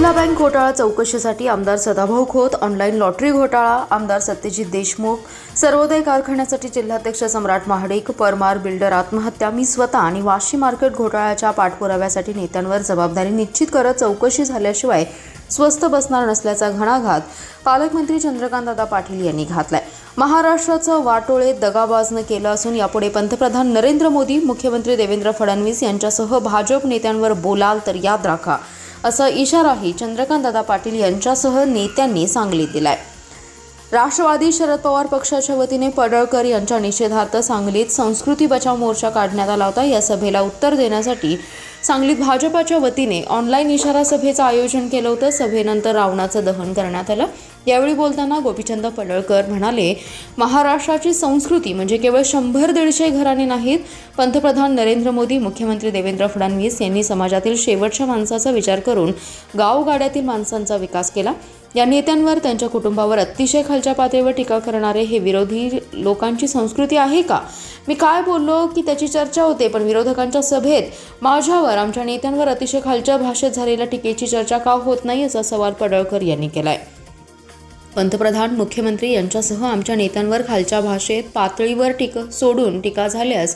जिल्हा बँक घोटाळा चौकशीसाठी आमदार सदाभाऊ खोत, ऑनलाईन लॉटरी घोटाळा, आमदार सत्यजित देशमुख, सर्वोदय कारखान्यासाठी जिल्हाध्यक्ष सम्राट महाडिक, परमार बिल्डर आत्महत्या, मी स्वतः आणि वाशी मार्केट घोटाळ्याच्या पाठपुराव्यासाठी नेत्यांवर जबाबदारी निश्चित करत चौकशी झाल्याशिवाय स्वस्थ बसणार नसल्याचा घणाघात पालकमंत्री चंद्रकांतदादा पाटील यांनी घातलाय। महाराष्ट्राचं वाटोळे दगाबाजनं केलं असून यापुढे पंतप्रधान नरेंद्र मोदी, मुख्यमंत्री देवेंद्र फडणवीस यांच्यासह भाजप नेत्यांवर बोलाल तर याद राखा, असा इशाराही चंद्रकांतदादा पाटील यांच्यासह नेत्यांनी सांगलीत दिलाय। राष्ट्रवादी शरद पवार पक्षाच्या वतीने पडळकर यांच्या निषेधार्थ सांगलीत संस्कृती बचाव मोर्चा काढण्यात आला होता। या सभेला उत्तर देण्यासाठी सांगलीत भाजपाच्या वतीने ऑनलाईन इशारा सभेचं आयोजन केलं होतं। सभेनंतर रावणाचं दहन करण्यात आलं। यावेळी बोलताना गोपीचंद पडळकर म्हणाले, महाराष्ट्राची संस्कृती म्हणजे केवळ 100-150 घराणे नाहीत। पंतप्रधान नरेंद्र मोदी, मुख्यमंत्री देवेंद्र फडणवीस यांनी समाजातील शेवटच्या माणसाचा विचार करून गावगाड्यातील माणसांचा विकास केला। या नेत्यांवर, त्यांच्या कुटुंबावर अतिशय खालच्या पातळीवर टीका करणारे हे विरोधी लोकांची संस्कृती आहे का? मी काय बोललो की त्याची चर्चा होते, पण विरोधकांच्या सभेत माझ्यावर, आमच्या नेत्यांवर अतिशय खालच्या भाषेत झालेल्या टीकेची चर्चा का होत नाही, असा सवाल पडळकर यांनी केलाय। पंतप्रधान, मुख्यमंत्री यांच्यासह आमच्या नेत्यांवर खालच्या भाषेत पातळीवर टीका झाल्यास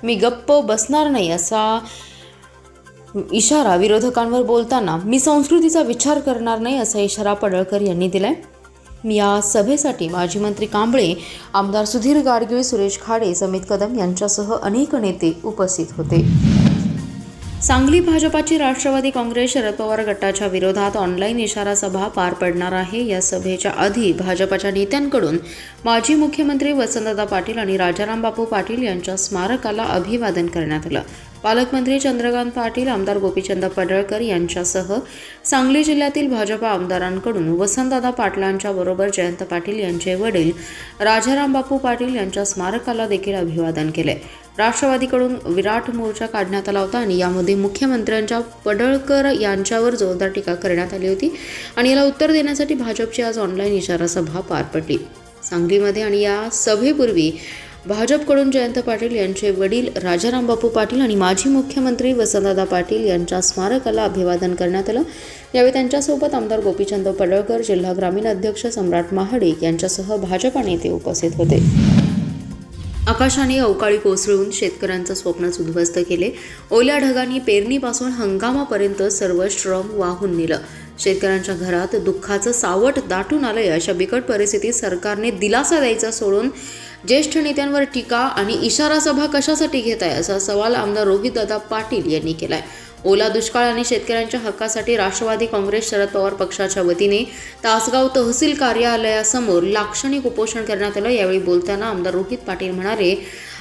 मी गप्प बसणार नाही, असा इशारा विरोधकांवर बोलताना मी संस्कृतीचा विचार करणार नाही, असा इशारा पडळकर यांनी दिलाय। या सभेसाठी माजी मंत्री कांबळे, आमदार सुधीर गाडगीळ, सुरेश खाडे, समित कदम यांच्यासह अनेक नेते उपस्थित होते। सांगली भाजपाची राष्ट्रवादी काँग्रेस शरद पवार गटाच्या विरोधात ऑनलाईन इशारा सभा पार पडणार आहे। या सभेच्या आधी भाजपाच्या नेत्यांकडून माजी मुख्यमंत्री वसंतदादा पाटील आणि राजाराम बापू पाटील यांच्या स्मारकाला अभिवादन करण्यात आलं। पालकमंत्री चंद्रकांत पाटील, आमदार गोपीचंद पडळकर यांच्यासह सांगली जिल्ह्यातील भाजपा आमदारांकडून वसंतदादा पाटलांच्या बरोबर जयंत पाटील यांचे वडील राजाराम बापू पाटील यांच्या स्मारकाला देखील अभिवादन केले। राष्ट्रवादीकडून विराट मोर्चा काढण्यात आला होता आणि यामध्ये मुख्यमंत्र्यांच्या पडळकर यांच्यावर जोरदार टीका करण्यात आली होती आणि याला उत्तर देण्यासाठी भाजपची आज ऑनलाईन इशारा सभा पार पडली सांगलीमध्ये। आणि या सभेपूर्वी भाजपकडून जयंत पाटील यांचे वडील राजाराम बापू पाटील आणि माजी मुख्यमंत्री वसंतदादा पाटील यांच्या स्मारकाला अभिवादन करण्यात आलं। यावेळी त्यांच्यासोबत आमदार गोपीचंद पडळकर, जिल्हा ग्रामीण अध्यक्ष सम्राट महाडिक यांच्यासह भाजपा नेते उपस्थित होते। आकाशाने अवकाळी कोसळून शेतकऱ्यांचं स्वप्नच उद्ध्वस्त केले। ओल्या ढगांनी पेरणीपासून हंगामापर्यंत सर्व श्रम वाहून नेलं। शेतकऱ्यांच्या घरात दुःखाचं सावट दाटून आलंय। अशा बिकट परिस्थितीत सरकारने दिलासा द्यायचा सोडून ज्येष्ठ नेत्यांवर टीका आणि इशारा सभा कशासाठी घेत आहे, असा सवाल आमदार रोहितदादा पाटील यांनी केलाय। ओला दुष्काळ आणि शेतकऱ्यांच्या हक्कासाठी राष्ट्रवादी काँग्रेस शरद पवार पक्षाच्या वतीने तासगाव तहसील कार्यालयासमोर लाक्षणिक उपोषण करण्यात आलं। यावेळी बोलताना आमदार रोहित पाटील म्हणाले,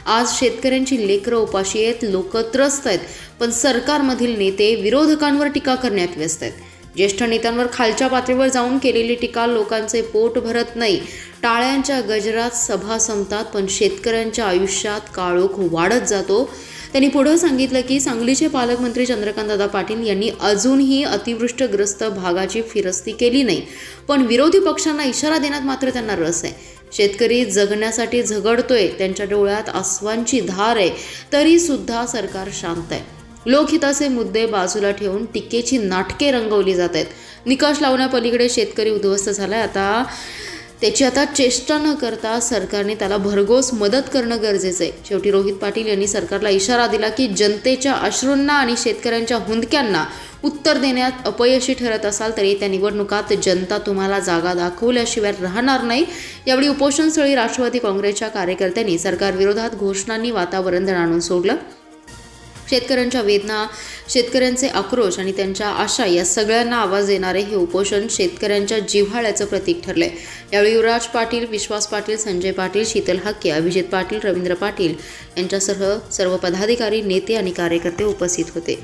आज शेतकऱ्यांची लेकरं उपाशी आहेत, लोक त्रस्त आहेत, पण सरकारमधील नेते विरोधकांवर टीका करण्यात व्यस्त आहेत। ज्येष्ठ नेत्यांवर खालच्या पातळीवर जाऊन केलेली टीका लोकांचे पोट भरत नाही। टाळ्यांच्या गजरात सभा संपतात, पण शेतकऱ्यांच्या आयुष्यात काळोख वाढत जातो। त्यांनी पुढे सांगितलं की सांगलीचे पालकमंत्री चंद्रकांतदादा पाटील यांनी अजूनही अतिवृष्टीग्रस्त भागाची फिरस्ती केली नाही, पण विरोधी पक्षांना इशारा देण्यात मात्र त्यांना रस आहे। शेतकरी जगण्यासाठी झगडतोय, त्यांच्या डोळ्यात आसवांची धार आहे, तरी सुद्धा सरकार शांत आहे। लोकहिताचे मुद्दे बाजूला ठेवून टीकेची नाटके रंगवली जात आहेत। निकष लावण्यापलीकडे शेतकरी उद्ध्वस्त झालाय। त्याची चेष्टा न करता सरकारने त्याला भरघोस मदत करणं गरजेचं आहे। शेवटी रोहित पाटील यांनी सरकारला इशारा दिला की जनतेच्या अश्रूंना आणि शेतकऱ्यांच्या हुंदक्यांना उत्तर देण्यात अपयशी ठरत असाल तरी त्या निवडणुकात जनता तुम्हाला जागा दाखवल्याशिवाय राहणार नाही। यावेळी उपोषणस्थळी राष्ट्रवादी काँग्रेसच्या कार्यकर्त्यांनी सरकारविरोधात घोषणांनी वातावरण दणाणून सोडलं। शेतकऱ्यांच्या वेदना, शेतकऱ्यांचे आक्रोश आणि त्यांच्या आशा या सगळ्यांना आवाज देणारे हे उपोषण शेतकऱ्यांच्या जिव्हाळ्याचं प्रतीक ठरले। यावेळी युवराज पाटील, विश्वास पाटील, संजय पाटील, शीतल हाके, अभिजित पाटील, रवींद्र पाटील यांच्यासह सर्व पदाधिकारी, नेते आणि कार्यकर्ते उपस्थित होते।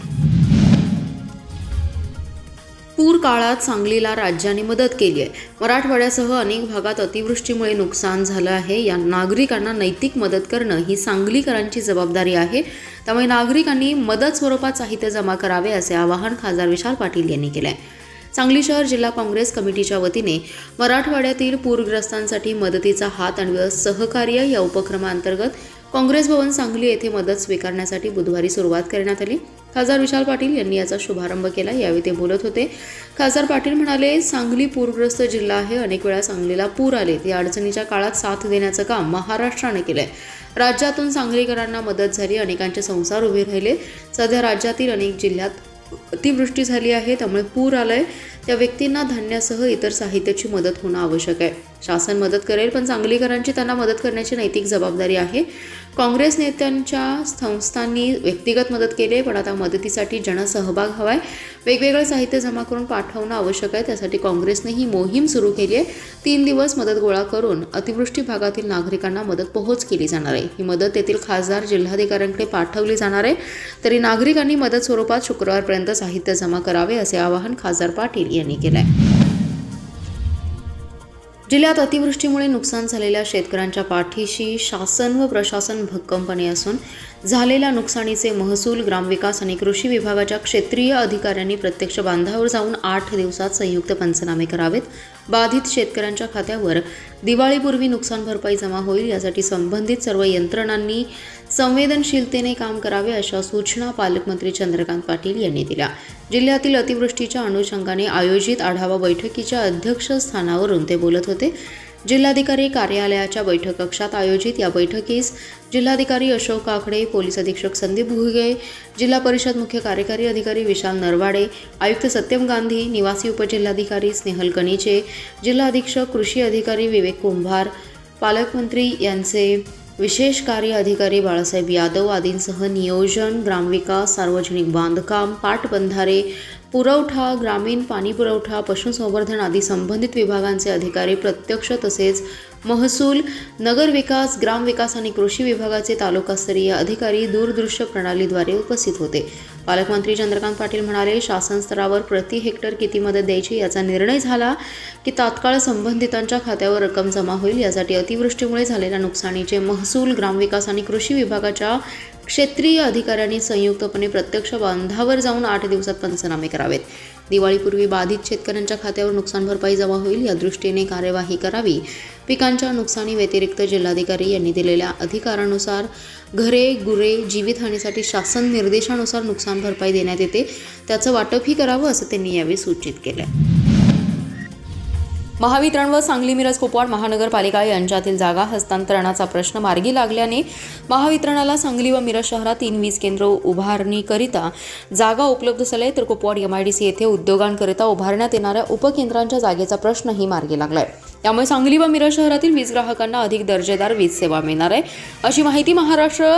पूर काळात सांगलीला राज्याने मदत केली आहे। मराठवाड्यासह अनेक भागात अतिवृष्टीमुळे नुकसान झालं आहे। या नागरिकांना नैतिक मदत करणं ही सांगलीकरांची जबाबदारी आहे। त्यामुळे नागरिकांनी मदत स्वरूपात साहित्य जमा करावे, असे आवाहन खासदार विशाल पाटील यांनी केले आहे। सांगली शहर जिल्हा काँग्रेस कमिटीच्या वतीने मराठवाड्यातील पूरग्रस्तांसाठी मदतीचा हात आणि सहकार्य या उपक्रमाअंतर्गत काँग्रेस भवन सांगली येथे मदत स्वीकारण्यासाठी बुधवारी सुरुवात करण्यात आली। खासदार विशाल पाटील यांनी याचा शुभारंभ केला। यावेळी ते बोलत होते। खासदार पाटील म्हणाले, सांगली पूरग्रस्त जिल्हा आहे, अनेक वेळा सांगलीला पूर आले, या अडचणीच्या काळात साथ देण्याचं काम महाराष्ट्राने केलंय। राज्यातून सांगलीकरांना मदत झाली, अनेकांचे संसार उभे राहिले। सध्या राज्यातील अनेक जिल्ह्यात अतिवृष्टी झाली आहे, त्यामुळे पूर आलाय, त्या व्यक्तींना धान्यासह इतर साहित्याची मदत होणं आवश्यक आहे। शासन मदत करेल, पण सांगलीकरांची त्यांना मदत करण्याची नैतिक जबाबदारी आहे। काँग्रेस नेत्यांच्या संस्थांनी व्यक्तिगत मदत केली, पण आता मदतीसाठी जनसहभाग हवाय। वेगवेगळं साहित्य जमा करून पाठवणं आवश्यक आहे, त्यासाठी काँग्रेसने ही मोहीम सुरू केली आहे। 3 दिवस मदत गोळा करून अतिवृष्टी भागातील नागरिकांना मदत पोहोच केली जाणार आहे। ही मदत तेथील खासदार जिल्हाधिकाऱ्यांकडे पाठवली जाणार आहे। तरी नागरिकांनी मदत स्वरूपात शुक्रवारपर्यंत साहित्य जमा करावे, असे आवाहन खासदार पाटील यांनी केले आहे। जिल्ह्यात अतिवृष्टीमुळे नुकसान झालेल्या शेतकऱ्यांच्या पाठीशी शासन व प्रशासन भक्कमपणे असून झालेल्या नुकसानीचे महसूल, ग्रामविकास आणि कृषी विभागाच्या क्षेत्रीय अधिकाऱ्यांनी प्रत्यक्ष बांधावर जाऊन 8 दिवसात संयुक्त पंचनामे करावेत। बाधित शेतकऱ्यांच्या खात्यावर दिवाळीपूर्वी नुकसान भरपाई जमा होईल, यासाठी संबंधित सर्व यंत्रणांनी संवेदनशीलतेने काम करावे, अशा सूचना पालकमंत्री चंद्रकांत पाटील यांनी दिल्या। जिल्ह्यातील अतिवृष्टीच्या अनुषंगाने आयोजित आढावा बैठकीच्या अध्यक्षस्थानावरून ते बोलत होते। जिल्हाधिकारी कार्यालयाच्या बैठक कक्षात आयोजित या बैठकीस जिल्हाधिकारी अशोक काकडे, पोलीस अधीक्षक संदीप घुगे, जिल्हा परिषद मुख्य कार्यकारी अधिकारी विशाल नरवाडे, आयुक्त सत्यम गांधी, निवासी उपजिल्हाधिकारी स्नेहल कनिचे, जिल्हा अधीक्षक कृषी अधिकारी विवेक कुंभार, पालकमंत्री यांचे विशेष कार्य अधिकारी बाळासाहेब यादव आदींसह नियोजन, ग्रामविकास, सार्वजनिक बांधकाम, पाटबंधारे, पुरवठा, ग्रामीण पाणी पुरवठा, पशुसंवर्धन आदी संबंधित विभागांचे अधिकारी प्रत्यक्ष तसेच महसूल, नगरविकास, ग्रामविकास आणि कृषी विभागाचे तालुकास्तरीय अधिकारी दूरदृश्य प्रणालीद्वारे उपस्थित होते। पालकमंत्री चंद्रकांत पाटील म्हणाले, शासन स्तरावर प्रति हेक्टर किती मदत द्यायची याचा निर्णय झाला की तात्काळ संबंधितांच्या खात्यावर रक्कम जमा होईल। यासाठी अतिवृष्टीमुळे झालेल्या नुकसानीचे महसूल, ग्रामविकास आणि कृषी विभागाच्या क्षेत्रीय अधिकाऱ्यांनी संयुक्तपणे प्रत्यक्ष बांधावर जाऊन 8 दिवसात पंचनामे करावेत। दिवाळीपूर्वी बाधित शेतकऱ्यांच्या खात्यावर नुकसान भरपाई जमा होईल, या दृष्टीने कार्यवाही करावी। पिकांच्या नुकसानी व्यतिरिक्त जिल्हाधिकारी यांनी दिलेल्या अधिकारानुसार घरे, गुरे, जीवितहानीसाठी शासन निर्देशानुसार नुकसान भरपाई देण्यात येते, त्याचं वाटपही करावं, असं त्यांनी यावेळी सूचित केलं। महावितरण व सांगली मिरज कुपवाड महानगरपालिका यांच्यातील जागा हस्तांतरणाचा प्रश्न मार्गी लागल्याने महावितरणाला सांगली व मिरज शहरात 3 वीज केंद्र उभारणीकरिता जागा उपलब्ध झाल्या, तर कुपवाड MIDC येथे उद्योगांकरिता उभारण्यात येणाऱ्या उपकेंद्रांच्या जागेचा प्रश्नही मार्गी लागलाय। त्यामुळे सांगली व मिरज शहरातील वीज ग्राहकांना अधिक दर्जेदार वीज सेवा मिळणार आहे, अशी माहिती महाराष्ट्र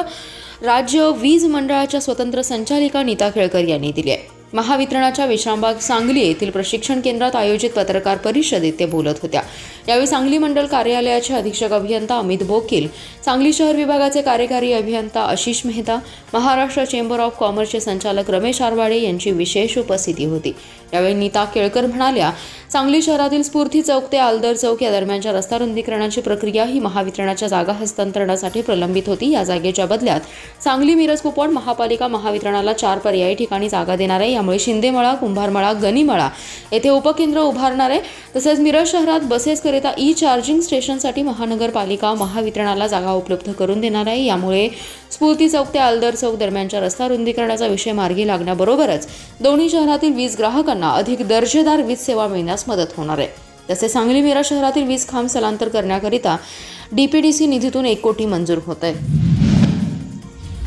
राज्य वीज मंडळाच्या स्वतंत्र संचालिका नीता केळकर यांनी दिली आहे। महावितरणाच्या विश्रामबाग सांगली येथील प्रशिक्षण केंद्रात आयोजित पत्रकार परिषदेत ते बोलत होत्या। यावेळी सांगली मंडल कार्यालयाचे अधीक्षक अभियंता अमित बोकील, सांगली शहर विभागाचे कार्यकारी अभियंता आशिष मेहता, महाराष्ट्र चेंबर ऑफ कॉमर्सचे संचालक रमेश आरवाडे यांची विशेष उपस्थिती होती। यावेळी नीता केळकर म्हणाल्या, सांगली शहरातील स्फूर्ती चौक ते आलदर चौक या दरम्यानच्या रस्ता रुंदीकरणाची प्रक्रिया ही महावितरणाच्या जागा हस्तांतरणासाठी प्रलंबित होती। या जागेच्या बदल्यात सांगली मिरज कुपवाड महापालिका महावितरणाला 4 पर्यायी ठिकाणी जागा देणार आहे। यामुळे शिंदेमळा, कुंभारमळा, गणीमळा येथे उपकेंद्र उभारणार आहे। तसेच मिरज शहरात बसेसकरिता चार्जिंग स्टेशनसाठी महानगरपालिका महावितरणाला जागा उपलब्ध करून देणार आहे। यामुळे स्फूर्ती चौक ते आलदर चौक दरम्यानच्या रस्ता रुंदीकरणाचा विषय मार्गी लागण्याबरोबरच दोन्ही शहरातील वीज ग्राहकांना अधिक दर्जेदार वीज सेवा मिळण्यास मदत होणार आहे। तसेच सांगली मिरज शहरातील वीज खांब स्थलांतर करण्याकरिता DPDC निधीतून 1 कोटी मंजूर होत आहे।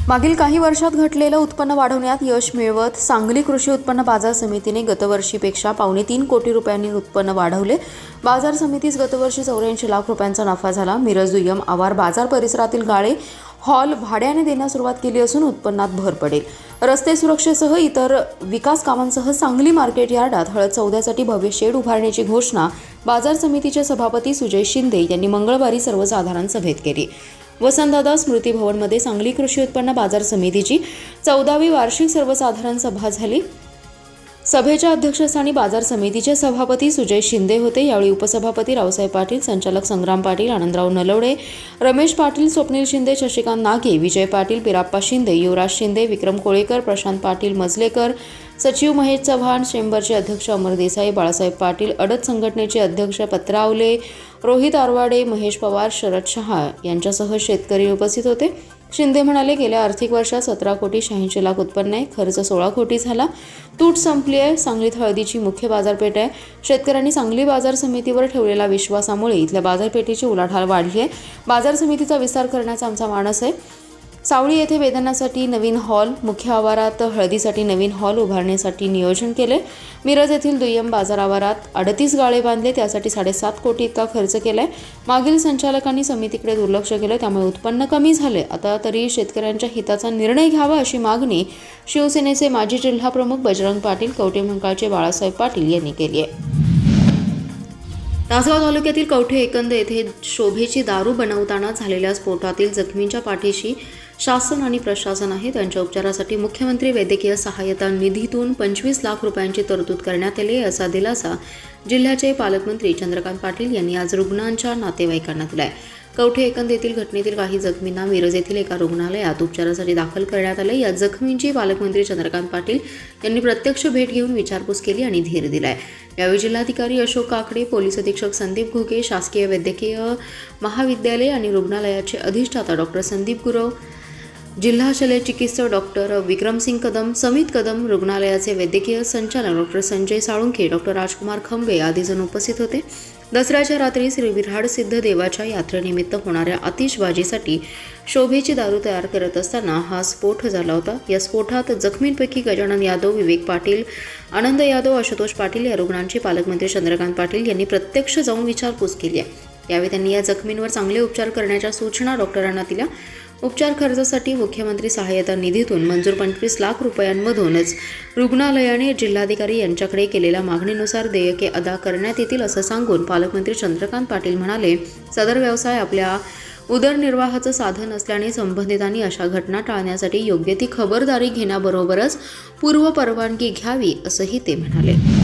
मागील काही वर्षात घटलेलं उत्पन्न वाढवण्यात यश मिळवत सांगली कृषी उत्पन्न बाजार समितीने गतवर्षीपेक्षा 2.25 कोटी रुपयांनी उत्पन्न वाढवले। बाजार समितीस गतवर्षी 84 लाख रुपयांचा नफा झाला। मिरज दुय्यम आवार बाजार परिसरातील गाळे हॉल भाड्याने देण्यास सुरुवात केली असून उत्पन्नात भर पडेल। रस्ते सुरक्षेसह इतर विकास कामांसह सांगली मार्केट यार्डात हळद सौद्यासाठी भव्य शेड उभारण्याची घोषणा बाजार समितीचे सभापती सुजय शिंदे यांनी मंगळवारी सर्वसाधारण सभेत केली। वसंतदादा स्मृती भवनमध्ये सांगली कृषी उत्पन्न बाजार समितीची 14वी वार्षिक सर्वसाधारण सभा झाली। सभेच्या अध्यक्षस्थानी बाजार समितीचे सभापती सुजय शिंदे होते। यावेळी उपसभापती रावसाहेब पाटील, संचालक संग्राम पाटील, आनंदराव नलवडे, रमेश पाटील, स्वप्नील शिंदे, शशिकांत नागे, विजय पाटील, पिराप्पा शिंदे, युवराज शिंदे, विक्रम कोळेकर, प्रशांत पाटील मजलेकर, सचिव महेश चव्हाण, चेंबरचे अध्यक्ष अमर देसाई, बाळासाहेब पाटील, अडत संघटनेचे अध्यक्ष पत्रावले, रोहित आरवाडे, महेश पवार, शरद शहा यांच्यासह शेतकरी उपस्थित होते। शिंदे म्हणाले, गेल्या आर्थिक वर्षात 17 कोटी 86 लाख उत्पन्न आहे, खर्च 16 कोटी झाला. तूट संपली आहे. सांगलीत हळदीची मुख्य बाजारपेठ आहे. शेतकऱ्यांनी सांगली बाजार समितीवर ठेवलेल्या विश्वासामुळे इथल्या बाजारपेठेची उलाढाल वाढली आहे. बाजार समितीचा विस्तार करण्याचा आमचा मानस आहे. सावळी येथे वेदनासाठी नवीन हॉल, मुख्य आवारात हळदीसाठी नवीन हॉल उभारण्यासाठी नियोजन केले. मिरज येथील दुय्यम बाजार आवारात 38 गाळे बांधले, त्यासाठी 7.5 कोटी इतका खर्च केलाय. मागील संचालकांनी समितीकडे दुर्लक्ष केलं, त्यामुळे उत्पन्न कमी झाले. आता तरी शेतकऱ्यांच्या हिताचा निर्णय घ्यावा अशी मागणी शिवसेनेचे माजी जिल्हाप्रमुख बजरंग पाटील, कवठेमहांकाळचे बाळासाहेब पाटील यांनी केली आहे. तासगाव तालुक्यातील कवठे एकंद येथे शोभेची दारू बनवताना झालेल्या स्फोटातील जखमींच्या पाठीशी शासन आणि प्रशासन आहे. त्यांच्या उपचारासाठी मुख्यमंत्री वैद्यकीय सहाय्यता निधीतून 25 लाख रुपयांची तरतूद करण्यात आली आहे, असा दिलासा जिल्ह्याचे पालकमंत्री चंद्रकांत पाटील यांनी आज रुग्णांच्या नातेवाईकांना दिलाय. कवठे एकंद येथील घटनेतील काही जखमींना मिरज येथील एका रुग्णालयात उपचारासाठी दाखल करण्यात आले. या जखमींची पालकमंत्री चंद्रकांत पाटील यांनी प्रत्यक्ष भेट घेऊन विचारपूस केली आणि धीर दिलाय. यावेळी जिल्हाधिकारी अशोक काकडे, पोलीस अधीक्षक संदीप घुगे, शासकीय वैद्यकीय महाविद्यालय आणि रुग्णालयाचे अधिष्ठाता डॉक्टर संदीप गुरव, जिल्हा शल्य चिकित्सक डॉक्टर विक्रमसिंग कदम, समित कदम, रुग्णालयाचे वैद्यकीय संचालक डॉक्टर संजय साळुंखे, डॉक्टर राजकुमार खंबे आदी जण उपस्थित होते. दसऱ्याच्या रात्री श्री विराड सिद्ध देवाच्या यात्रेनिमित्त होणाऱ्या आतिषबाजीसाठी शोभेची दारू तयार करत असताना हा स्फोट झाला होता. या स्फोटात जखमींपैकी गजानन यादव, विवेक पाटील, आनंद यादव, आशुतोष पाटील या रुग्णांची पालकमंत्री चंद्रकांत पाटील यांनी प्रत्यक्ष जाऊन विचारपूस केली आहे. यावेळी त्यांनी या जखमींवर चांगले उपचार करण्याच्या सूचना डॉक्टरांना दिल्या. उपचार खर्चासाठी मुख्यमंत्री सहाय्यता निधीतून मंजूर 25 लाख रुपयांमधूनच रुग्णालयाने जिल्हाधिकारी यांच्याकडे केलेल्या मागणीनुसार देयके अदा करण्यात येतील, असं सांगून पालकमंत्री चंद्रकांत पाटील म्हणाले, सदर व्यवसाय आपल्या उदरनिर्वाहाचं साधन असल्याने संबंधितांनी अशा घटना टाळण्यासाठी योग्य ती खबरदारी घेण्याबरोबरच पूर्व परवानगी घ्यावी, असंही ते म्हणाले.